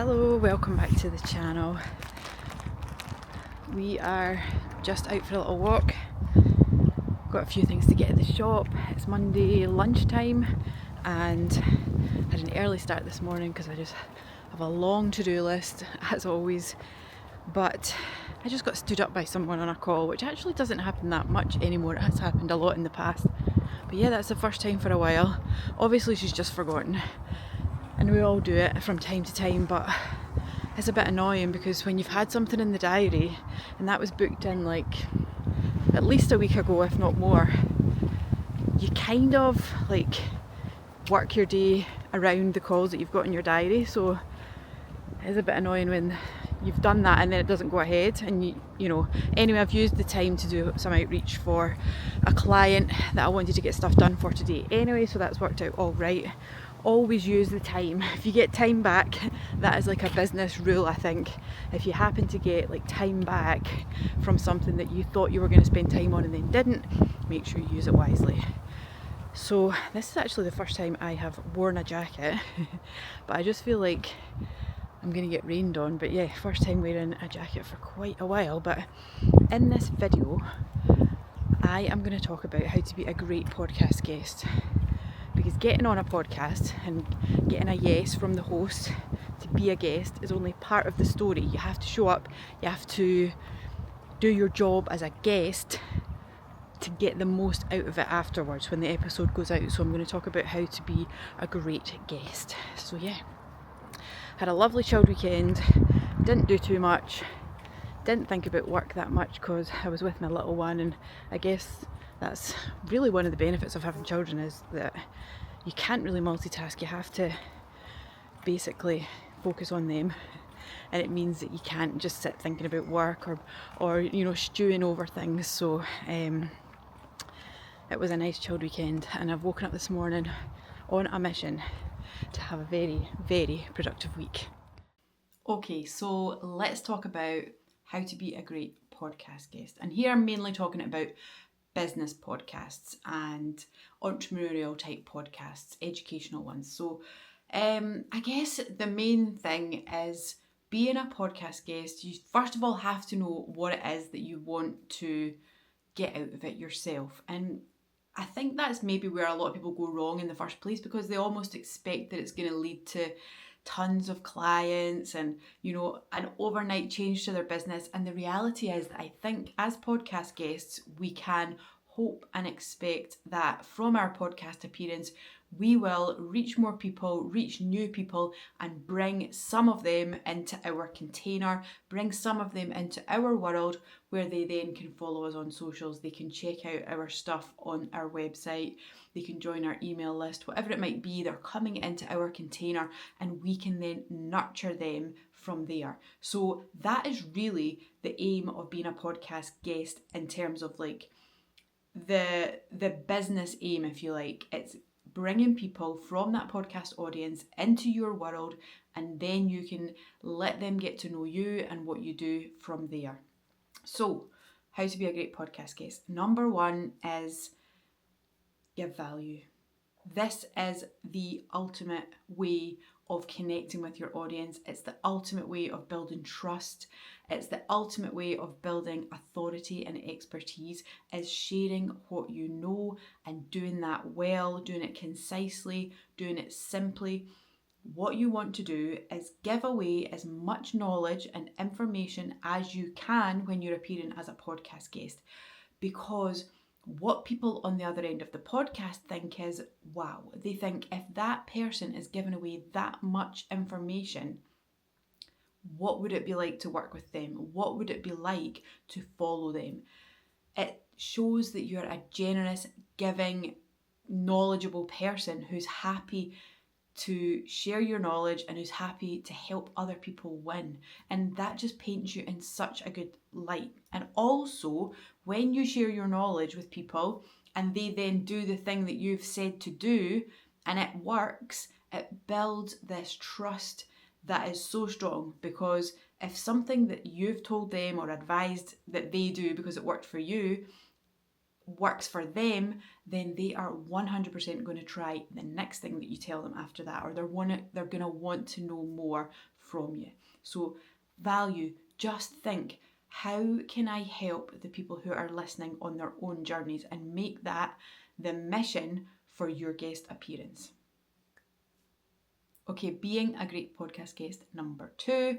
Hello, welcome back to the channel. We are just out for a little walk. Got a few things to get at the shop. It's Monday lunchtime and had an early start this morning because I just have a long to-do list as always. But I just got stood up by someone on a call, which actually doesn't happen that much anymore. It has happened a lot in the past. But yeah, that's the first time for a while. Obviously she's just forgotten. And we all do it from time to time, but it's a bit annoying because when you've had something in the diary and that was booked in like at least a week ago, if not more, you kind of like work your day around the calls that you've got in your diary. So it's a bit annoying when you've done that and then it doesn't go ahead. And you know, anyway, I've used the time to do some outreach for a client that I wanted to get stuff done for today anyway, so that's worked out all right. Always use the time. If you get time back, that is like a business rule, I think. If you happen to get like time back from something that you thought you were going to spend time on and then didn't, make sure you use it wisely. So this is actually the first time I have worn a jacket but I just feel like I'm going to get rained on. But yeah, first time wearing a jacket for quite a while. But in this video I am going to talk about how to be a great podcast guest. Because getting on a podcast and getting a yes from the host to be a guest is only part of the story. You have to show up, you have to do your job as a guest to get the most out of it afterwards when the episode goes out. So I'm going to talk about how to be a great guest. So yeah, had a lovely chilled weekend, didn't do too much, didn't think about work that much because I was with my little one, and I guess that's really one of the benefits of having children, is that you can't really multitask. You have to basically focus on them, and it means that you can't just sit thinking about work or you know, stewing over things. So it was a nice chilled weekend, and I've woken up this morning on a mission to have a very, very productive week. Okay, so let's talk about how to be a great podcast guest. And here I'm mainly talking about business podcasts and entrepreneurial type podcasts, educational ones. So I guess the main thing is, being a podcast guest, you first of all have to know what it is that you want to get out of it yourself. And I think that's maybe where a lot of people go wrong in the first place, because they almost expect that it's going to lead to tons of clients and, you know, an overnight change to their business. And the reality is that I think as podcast guests, we can hope and expect that from our podcast appearance, we will reach more people, reach new people, and bring some of them into our container, bring some of them into our world, where they then can follow us on socials, they can check out our stuff on our website, they can join our email list, whatever it might be. They're coming into our container and we can then nurture them from there. So that is really the aim of being a podcast guest in terms of like the business aim, if you like. It's bringing people from that podcast audience into your world, and then you can let them get to know you and what you do from there. So how to be a great podcast guest. Number one is give value. This is the ultimate way of connecting with your audience. It's the ultimate way of building trust. It's the ultimate way of building authority and expertise, is sharing what you know and doing that well, doing it concisely, doing it simply. What you want to do is give away as much knowledge and information as you can when you're appearing as a podcast guest, because what people on the other end of the podcast think is, wow, they think if that person is giving away that much information, what would it be like to work with them? What would it be like to follow them? It shows that you're a generous, giving, knowledgeable person who's happy to share your knowledge and who's happy to help other people win. And that just paints you in such a good light. And also, when you share your knowledge with people and they then do the thing that you've said to do and it works, it builds this trust that is so strong. Because if something that you've told them or advised that they do because it worked for you works for them, then they are 100% going to try the next thing that you tell them after that, or they're going to want to know more from you. So value, just think, how can I help the people who are listening on their own journeys, and make that the mission for your guest appearance. Okay, being a great podcast guest number 2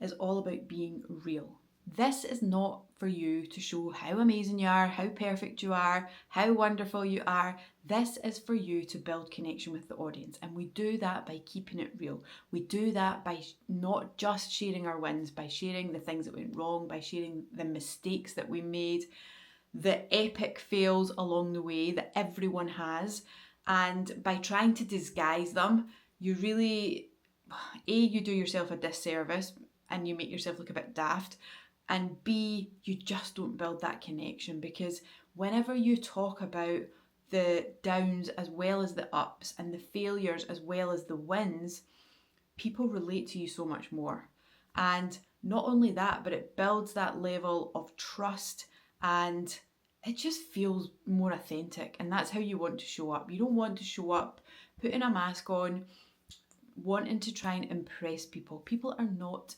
is all about being real. This is not for you to show how amazing you are, how perfect you are, how wonderful you are. This is for you to build connection with the audience. And we do that by keeping it real. We do that by not just sharing our wins, by sharing the things that went wrong, by sharing the mistakes that we made, the epic fails along the way that everyone has. And by trying to disguise them, you really, you do yourself a disservice and you make yourself look a bit daft. And B, you just don't build that connection, because whenever you talk about the downs as well as the ups and the failures as well as the wins, people relate to you so much more. And not only that, but it builds that level of trust, and it just feels more authentic. And that's how you want to show up. You don't want to show up putting a mask on, wanting to try and impress people. People are not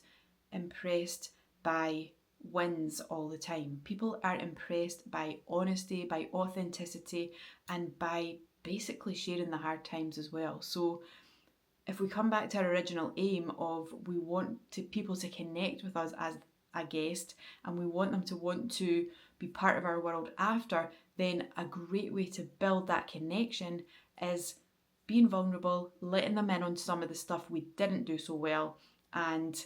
impressed by wins all the time. People are impressed by honesty, by authenticity, and by basically sharing the hard times as well. So if we come back to our original aim of we want people to connect with us as a guest, and we want them to want to be part of our world after, then a great way to build that connection is being vulnerable, letting them in on some of the stuff we didn't do so well, and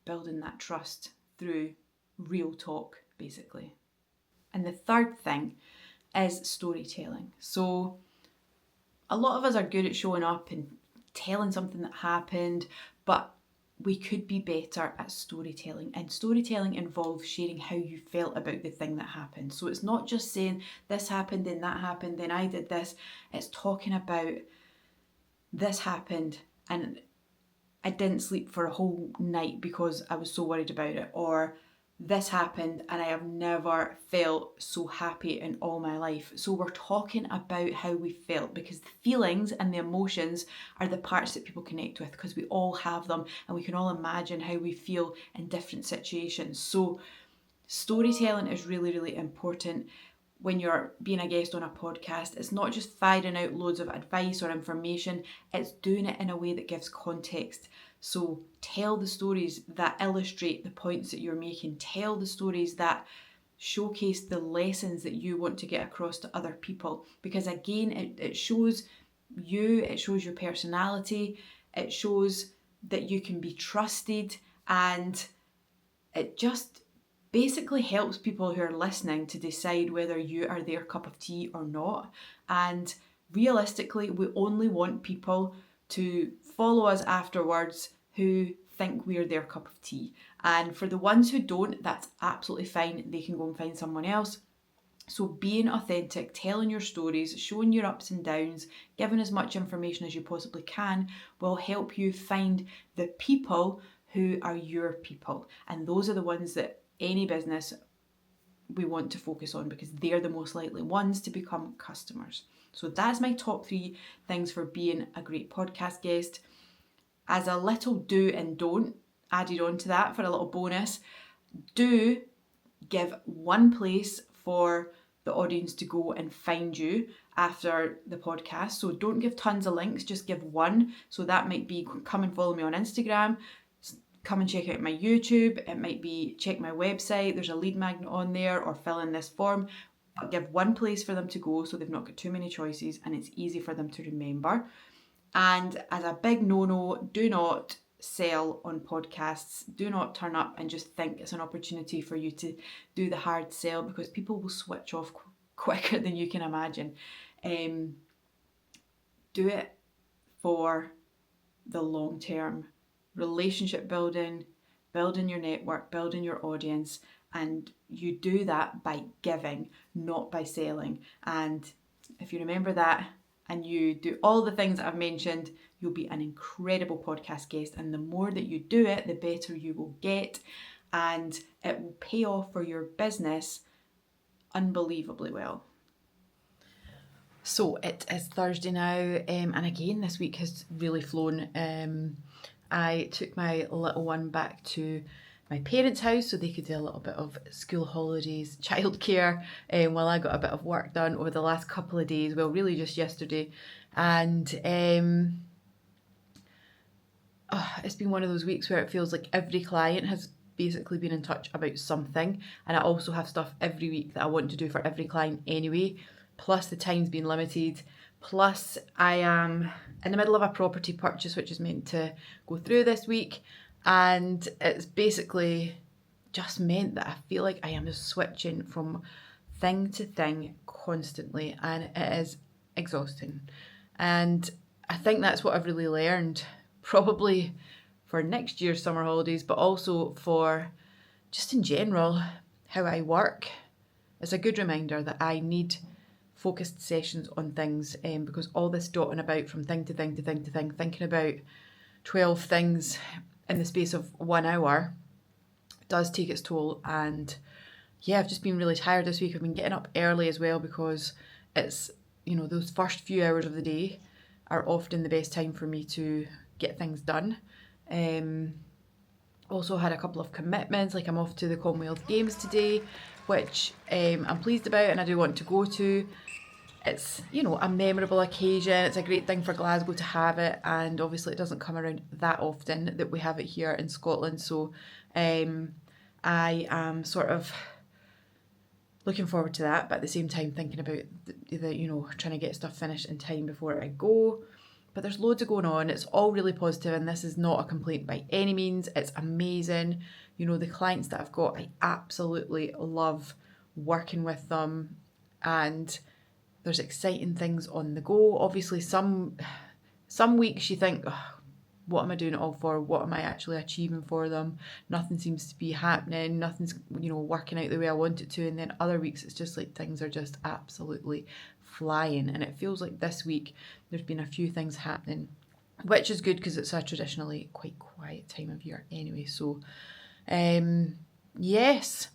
building that trust through real talk, basically. And the third thing is storytelling. So a lot of us are good at showing up and telling something that happened, but we could be better at storytelling. And storytelling involves sharing how you felt about the thing that happened. So it's not just saying this happened, then that happened, then I did this. It's talking about this happened and I didn't sleep for a whole night because I was so worried about it, or this happened and I have never felt so happy in all my life. So we're talking about how we felt, because the feelings and the emotions are the parts that people connect with, because we all have them and we can all imagine how we feel in different situations. So storytelling is really, really important when you're being a guest on a podcast. It's not just firing out loads of advice or information, it's doing it in a way that gives context. So tell the stories that illustrate the points that you're making. Tell the stories that showcase the lessons that you want to get across to other people. Because again, it shows you, it shows your personality, it shows that you can be trusted, and it just basically helps people who are listening to decide whether you are their cup of tea or not. And realistically, we only want people to follow us afterwards who think we're their cup of tea. And for the ones who don't, that's absolutely fine. They can go and find someone else. So being authentic, telling your stories, showing your ups and downs, giving as much information as you possibly can will help you find the people who are your people. And those are the ones that any business we want to focus on, because they're the most likely ones to become customers. So that's my top 3 things for being a great podcast guest. As a little do and don't added on to that for a little bonus, do give one place for the audience to go and find you after the podcast. So don't give tons of links, just give one. So that might be come and follow me on Instagram, come and check out my YouTube, it might be check my website, there's a lead magnet on there, or fill in this form. But give one place for them to go so they've not got too many choices and it's easy for them to remember. And as a big no-no, do not sell on podcasts. Do not turn up and just think it's an opportunity for you to do the hard sell, because people will switch off quicker than you can imagine. Do it for the long term. Relationship building, building your network, building your audience, and you do that by giving, not by selling. And if you remember that and you do all the things that I've mentioned, you'll be an incredible podcast guest. And the more that you do it, the better you will get, and it will pay off for your business unbelievably well. So it is Thursday now, and again this week has really flown. I took my little one back to my parents' house so they could do a little bit of school holidays, childcare, while I got a bit of work done over the last couple of days, well really just yesterday. And it's been one of those weeks where it feels like every client has basically been in touch about something, and I also have stuff every week that I want to do for every client anyway, plus the time's been limited, plus I am in the middle of a property purchase which is meant to go through this week, and it's basically just meant that I feel like I am just switching from thing to thing constantly, and it is exhausting. And I think that's what I've really learned, probably for next year's summer holidays, but also for just in general how I work. It's a good reminder that I need focused sessions on things, because all this dotting about from thing to thing to thing to thing, thinking about 12 things in the space of 1 hour does take its toll. And yeah, I've just been really tired this week. I've been getting up early as well because it's, those first few hours of the day are often the best time for me to get things done. Also had a couple of commitments, like I'm off to the Commonwealth Games today, which I'm pleased about and I do want to go to. It's, a memorable occasion. It's a great thing for Glasgow to have it, and obviously it doesn't come around that often that we have it here in Scotland. So I am sort of looking forward to that, but at the same time thinking about the trying to get stuff finished in time before I go. But there's loads of going on. It's all really positive, and this is not a complaint by any means. It's amazing. The clients that I've got, I absolutely love working with them, and there's exciting things on the go. Obviously, some weeks you think, oh, what am I doing it all for? What am I actually achieving for them? Nothing seems to be happening. Nothing's, working out the way I want it to. And then other weeks it's just like things are just absolutely flying. And it feels like this week there's been a few things happening, which is good because it's a traditionally quite quiet time of year anyway. So, yes,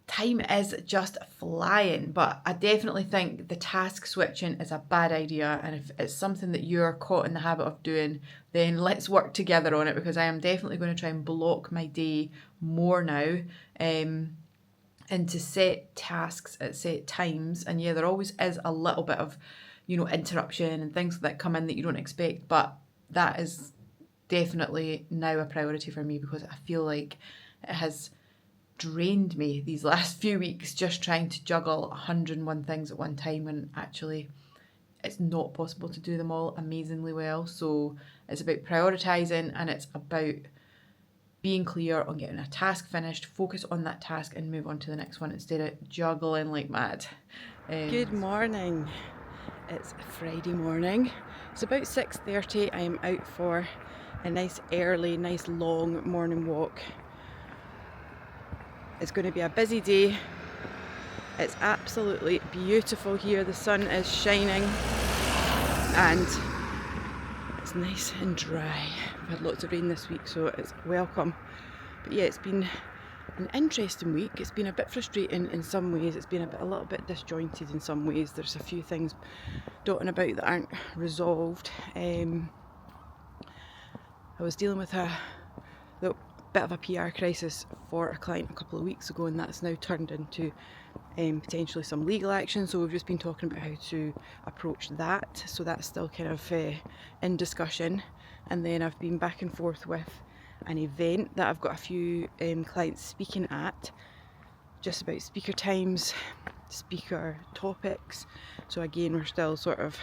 time is just flying, but I definitely think the task switching is a bad idea, and if it's something that you're caught in the habit of doing, then let's work together on it, because I am definitely going to try and block my day more now into set tasks at set times. And yeah, there always is a little bit of interruption and things that come in that you don't expect, but that is definitely now a priority for me, because I feel like it has drained me these last few weeks just trying to juggle 101 things at one time, when actually it's not possible to do them all amazingly well. So it's about prioritising, and it's about being clear on getting a task finished, focus on that task and move on to the next one instead of juggling like mad. Good morning. It's Friday morning. It's about 6:30. I am out for a nice early, nice long morning walk. It's going to be a busy day. It's absolutely beautiful here. The sun is shining and it's nice and dry. We've had lots of rain this week, so it's welcome. But yeah, it's been an interesting week. It's been a bit frustrating in some ways. It's been a little bit disjointed in some ways. There's a few things dotting about that aren't resolved. I was dealing with a bit of a PR crisis for a client a couple of weeks ago, and that's now turned into potentially some legal action. So we've just been talking about how to approach that. So that's still kind of in discussion. And then I've been back and forth with an event that I've got a few clients speaking at, just about speaker times, speaker topics. So again, we're still sort of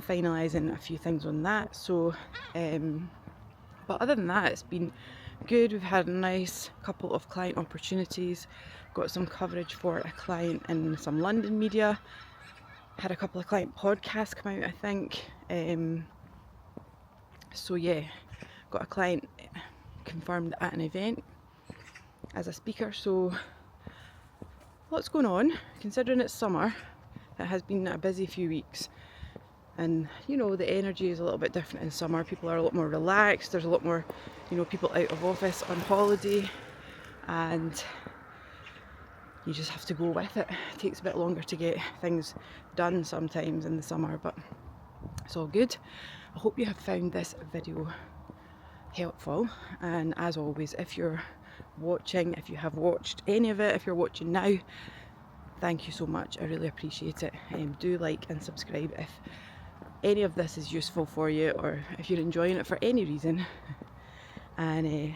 finalising a few things on that. So, but other than that, it's been good. We've had a nice couple of client opportunities, got some coverage for a client in some London media, had a couple of client podcasts come out, I think. So yeah, got a client confirmed at an event as a speaker. So lots going on, considering it's summer. It has been a busy few weeks, and the energy is a little bit different in summer. People are a lot more relaxed. There's a lot more people out of office on holiday, and you just have to go with it. It takes a bit longer to get things done sometimes in the summer, but it's all good. I hope you have found this video helpful, and as always, if you're watching, if you have watched any of it, if you're watching now, thank you so much. I really appreciate it. Do like and subscribe if any of this is useful for you, or if you're enjoying it for any reason, and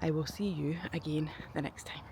I will see you again the next time.